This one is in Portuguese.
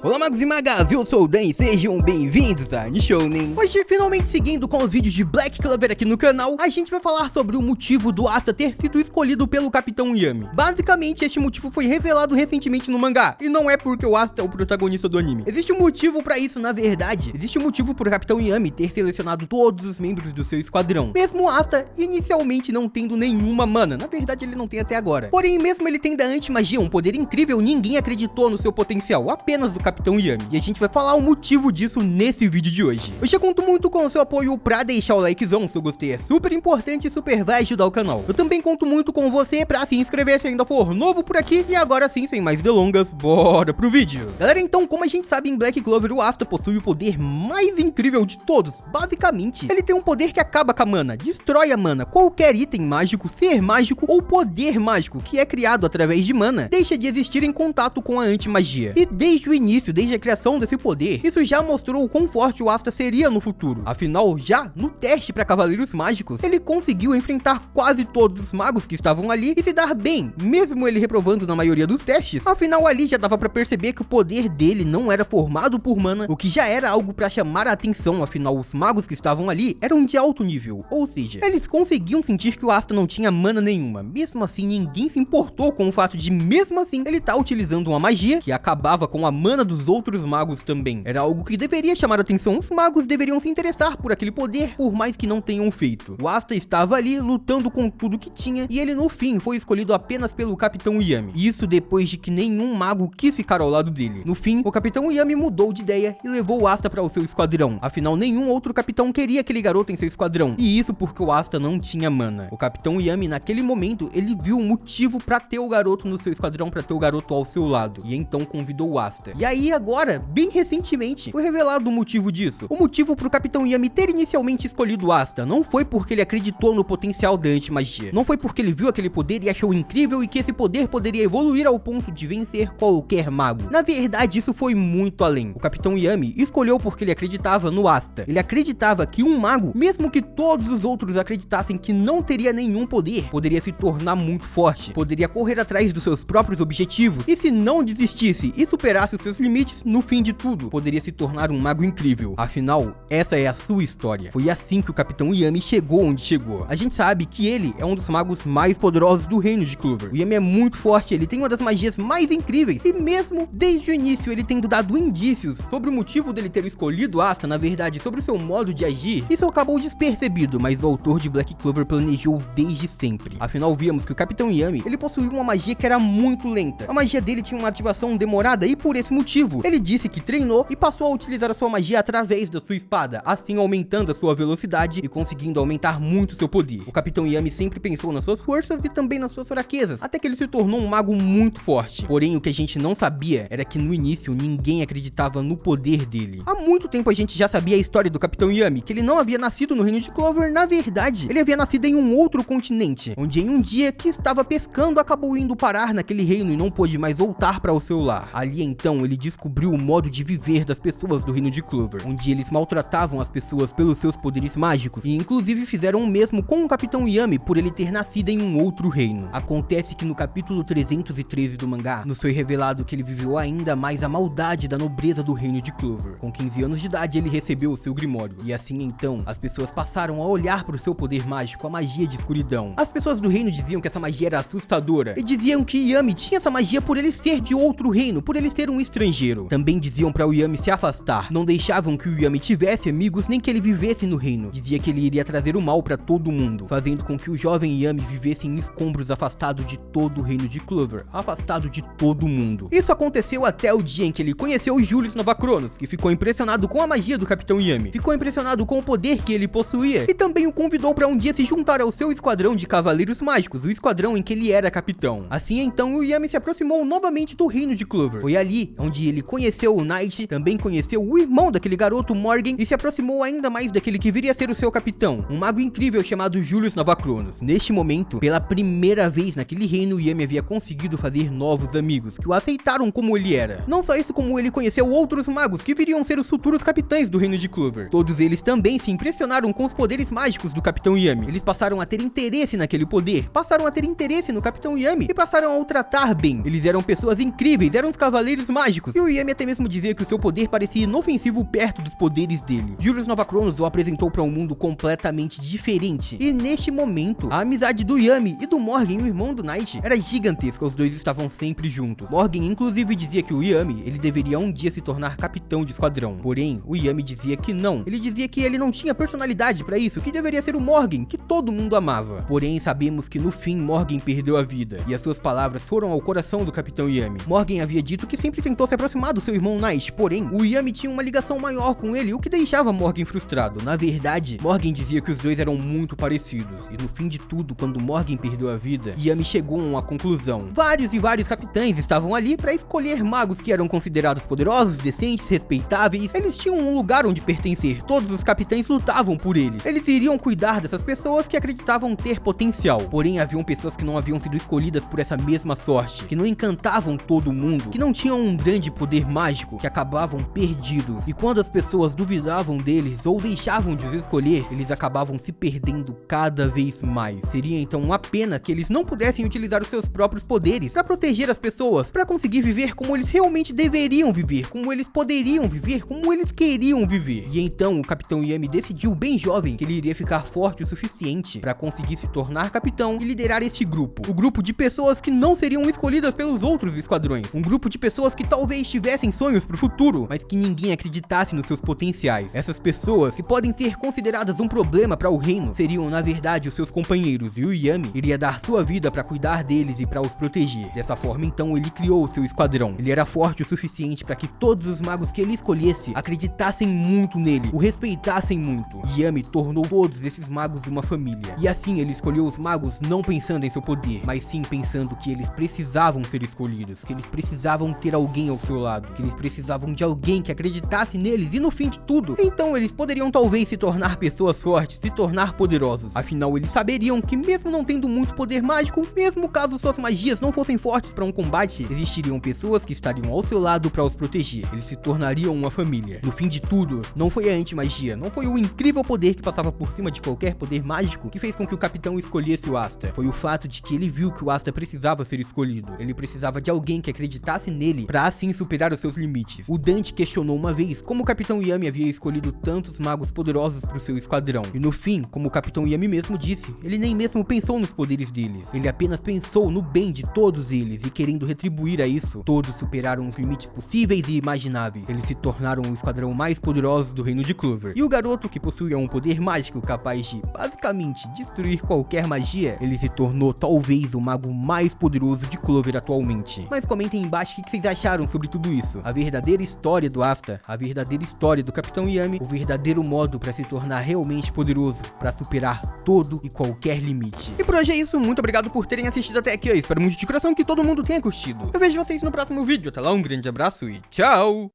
Olá magos e magas, eu sou o Dan e sejam bem-vindos a Nishounen. Hoje, finalmente seguindo com os vídeos de Black Clover aqui no canal, a gente vai falar sobre o motivo do Asta ter sido escolhido pelo Capitão Yami. Basicamente, este motivo foi revelado recentemente no mangá, e não é porque o Asta é o protagonista do anime. Existe um motivo pra isso, na verdade. Existe um motivo pro Capitão Yami ter selecionado todos os membros do seu esquadrão. Mesmo o Asta inicialmente não tendo nenhuma mana, na verdade ele não tem até agora. Porém, mesmo ele tendo a anti-magia, um poder incrível, ninguém acreditou no seu potencial, apenas o Capitão Yami. E a gente vai falar o motivo disso nesse vídeo de hoje. Eu já conto muito com o seu apoio pra deixar o likezão, seu gostei é super importante e super vai ajudar o canal. Eu também conto muito com você pra se inscrever se ainda for novo por aqui. E agora sim, sem mais delongas, bora pro vídeo. Galera, então, como a gente sabe, em Black Clover o Asta possui o poder mais incrível de todos. Basicamente, ele tem um poder que acaba com a mana, destrói a mana. Qualquer item mágico, ser mágico ou poder mágico que é criado através de mana, deixa de existir em contato com a anti-magia. E desde o início, desde a criação desse poder, isso já mostrou o quão forte o Asta seria no futuro. Afinal, já no teste para Cavaleiros Mágicos, ele conseguiu enfrentar quase todos os magos que estavam ali e se dar bem, mesmo ele reprovando na maioria dos testes. Afinal, ali já dava para perceber que o poder dele não era formado por mana, o que já era algo para chamar a atenção. Afinal, os magos que estavam ali eram de alto nível, ou seja, eles conseguiam sentir que o Asta não tinha mana nenhuma. Mesmo assim, ninguém se importou com o fato de, mesmo assim, ele tá utilizando uma magia que acabava com a mana dos outros magos também. Era algo que deveria chamar a atenção. Os magos deveriam se interessar por aquele poder, por mais que não tenham feito. O Asta estava ali lutando com tudo que tinha e ele no fim foi escolhido apenas pelo Capitão Yami. Isso depois de que nenhum mago quis ficar ao lado dele. No fim, o Capitão Yami mudou de ideia e levou o Asta para o seu esquadrão. Afinal, nenhum outro capitão queria aquele garoto em seu esquadrão. E isso porque o Asta não tinha mana. O Capitão Yami, naquele momento, ele viu um motivo para ter o garoto no seu esquadrão, para ter o garoto ao seu lado. E então convidou o Asta. E aí agora, bem recentemente, foi revelado o motivo disso. O motivo pro Capitão Yami ter inicialmente escolhido o Asta não foi porque ele acreditou no potencial da anti-magia. Não foi porque ele viu aquele poder e achou incrível e que esse poder poderia evoluir ao ponto de vencer qualquer mago. Na verdade, isso foi muito além. O Capitão Yami escolheu porque ele acreditava no Asta. Ele acreditava que um mago, mesmo que todos os outros acreditassem que não teria nenhum poder, poderia se tornar muito forte, poderia correr atrás dos seus próprios objetivos e se não desistisse e superasse os seus limites, no fim de tudo, poderia se tornar um mago incrível. Afinal, essa é a sua história. Foi assim que o Capitão Yami chegou onde chegou. A gente sabe que ele é um dos magos mais poderosos do reino de Clover. O Yami é muito forte, ele tem uma das magias mais incríveis e mesmo desde o início ele tendo dado indícios sobre o motivo dele ter escolhido Asta, na verdade sobre o seu modo de agir, isso acabou despercebido, mas o autor de Black Clover planejou desde sempre. Afinal, vimos que o Capitão Yami, ele possuía uma magia que era muito lenta. A magia dele tinha uma ativação demorada e por esse motivo, ele disse que treinou e passou a utilizar a sua magia através da sua espada, assim aumentando a sua velocidade e conseguindo aumentar muito seu poder. O Capitão Yami sempre pensou nas suas forças e também nas suas fraquezas, até que ele se tornou um mago muito forte. Porém, o que a gente não sabia era que no início ninguém acreditava no poder dele. Há muito tempo a gente já sabia a história do Capitão Yami, que ele não havia nascido no reino de Clover, na verdade, ele havia nascido em um outro continente, onde em um dia que estava pescando acabou indo parar naquele reino e não pôde mais voltar para o seu lar. Ali então ele descobriu o modo de viver das pessoas do reino de Clover, onde eles maltratavam as pessoas pelos seus poderes mágicos e inclusive fizeram o mesmo com o Capitão Yami por ele ter nascido em um outro reino. Acontece que no capítulo 313 do mangá, nos foi revelado que ele viveu ainda mais a maldade da nobreza do reino de Clover. Com 15 anos de idade ele recebeu o seu grimório e assim então as pessoas passaram a olhar para o seu poder mágico, a magia de escuridão. As pessoas do reino diziam que essa magia era assustadora e diziam que Yami tinha essa magia por ele ser de outro reino, por ele ser um estrangeiro. Também diziam para o Yami se afastar, não deixavam que o Yami tivesse amigos nem que ele vivesse no reino. Dizia que ele iria trazer o mal para todo mundo, fazendo com que o jovem Yami vivesse em escombros, afastado de todo o reino de Clover, afastado de todo mundo. Isso aconteceu até o dia em que ele conheceu o Julius Novachronos e ficou impressionado com a magia do Capitão Yami, ficou impressionado com o poder que ele possuía e também o convidou para um dia se juntar ao seu esquadrão de Cavaleiros Mágicos, o esquadrão em que ele era capitão. Assim então o Yami se aproximou novamente do reino de Clover. Foi ali onde ele conheceu o Knight, também conheceu o irmão daquele garoto Morgan e se aproximou ainda mais daquele que viria a ser o seu capitão, um mago incrível chamado Julius Novachronos. Neste momento, pela primeira vez naquele reino, Yami havia conseguido fazer novos amigos que o aceitaram como ele era. Não só isso, como ele conheceu outros magos que viriam ser os futuros capitães do reino de Clover. Todos eles também se impressionaram com os poderes mágicos do Capitão Yami. Eles passaram a ter interesse naquele poder, passaram a ter interesse no Capitão Yami e passaram a o tratar bem. Eles eram pessoas incríveis, eram os cavaleiros mágicos e o Yami até mesmo dizia que o seu poder parecia inofensivo perto dos poderes dele. Julius Novachronos o apresentou para um mundo completamente diferente, e neste momento, a amizade do Yami e do Morgan, o irmão do Knight, era gigantesca. Os dois estavam sempre juntos. Morgan inclusive dizia que o Yami, ele deveria um dia se tornar capitão de esquadrão. Porém, o Yami dizia que não. Ele dizia que ele não tinha personalidade para isso, que deveria ser o Morgan, que todo mundo amava. Porém, sabemos que no fim Morgan perdeu a vida, e as suas palavras foram ao coração do capitão Yami. Morgan havia dito que sempre tentou se aproximar do seu irmão Knight, porém, o Yami tinha uma ligação maior com ele, o que deixava Morgan frustrado. Na verdade, Morgan dizia que os dois eram muito parecidos, e no fim de tudo, quando Morgan perdeu a vida, Yami chegou a uma conclusão. Vários e vários capitães estavam ali para escolher magos que eram considerados poderosos, decentes, respeitáveis. Eles tinham um lugar onde pertencer, todos os capitães lutavam por eles. Eles iriam cuidar dessas pessoas que acreditavam ter potencial. Porém, haviam pessoas que não haviam sido escolhidas por essa mesma sorte, que não encantavam todo mundo, que não tinham um grande poder mágico, que acabavam perdidos. E quando as pessoas duvidavam deles ou deixavam de os escolher, eles acabavam se perdendo cada vez mais. Seria então uma pena que eles não pudessem utilizar os seus próprios poderes para proteger as pessoas, para conseguir viver como eles realmente deveriam viver, como eles poderiam viver, como eles queriam viver. E então o capitão Yami decidiu bem jovem que ele iria ficar forte o suficiente para conseguir se tornar capitão e liderar este grupo. O grupo de pessoas que não seriam escolhidas pelos outros esquadrões. Um grupo de pessoas que talvez tivessem sonhos pro futuro, mas que ninguém acreditasse nos seus potenciais. Essas pessoas, que podem ser consideradas um problema para o reino, seriam na verdade os seus companheiros, e o Yami iria dar sua vida para cuidar deles e para os proteger. Dessa forma então ele criou o seu esquadrão. Ele era forte o suficiente para que todos os magos que ele escolhesse acreditassem muito nele, o respeitassem muito. Yami tornou todos esses magos uma família. E assim ele escolheu os magos não pensando em seu poder, mas sim pensando que eles precisavam ser escolhidos, que eles precisavam ter alguém ao seu lado, que eles precisavam de alguém que acreditasse neles, e no fim de tudo, então eles poderiam talvez se tornar pessoas fortes, se tornar poderosos. Afinal, eles saberiam que mesmo não tendo muito poder mágico, mesmo caso suas magias não fossem fortes para um combate, existiriam pessoas que estariam ao seu lado para os proteger. Eles se tornariam uma família. No fim de tudo, não foi a anti-magia, não foi o incrível poder que passava por cima de qualquer poder mágico que fez com que o capitão escolhesse o Asta. Foi o fato de que ele viu que o Asta precisava ser escolhido. Ele precisava de alguém que acreditasse nele para assim superar os seus limites. O Dante questionou uma vez como o capitão Yami havia escolhido tantos magos poderosos para o seu esquadrão. E no fim, como o capitão Yami mesmo disse, ele nem mesmo pensou nos poderes deles. Ele apenas pensou no bem de todos eles, e querendo retribuir a isso, todos superaram os limites possíveis e imagináveis. Eles se tornaram o esquadrão mais poderoso do reino de Clover. E o garoto, que possuía um poder mágico capaz de, basicamente, destruir qualquer magia, ele se tornou talvez o mago mais poderoso de Clover atualmente. Mas comentem embaixo o que vocês acharam sobre tudo isso. A verdadeira história do Asta, a verdadeira história do capitão Yami, o verdadeiro modo para se tornar realmente poderoso, para superar todo e qualquer limite. E por hoje é isso, muito obrigado por terem assistido até aqui. Eu espero muito de coração que todo mundo tenha curtido. Eu vejo vocês no próximo vídeo. Até lá, um grande abraço e tchau!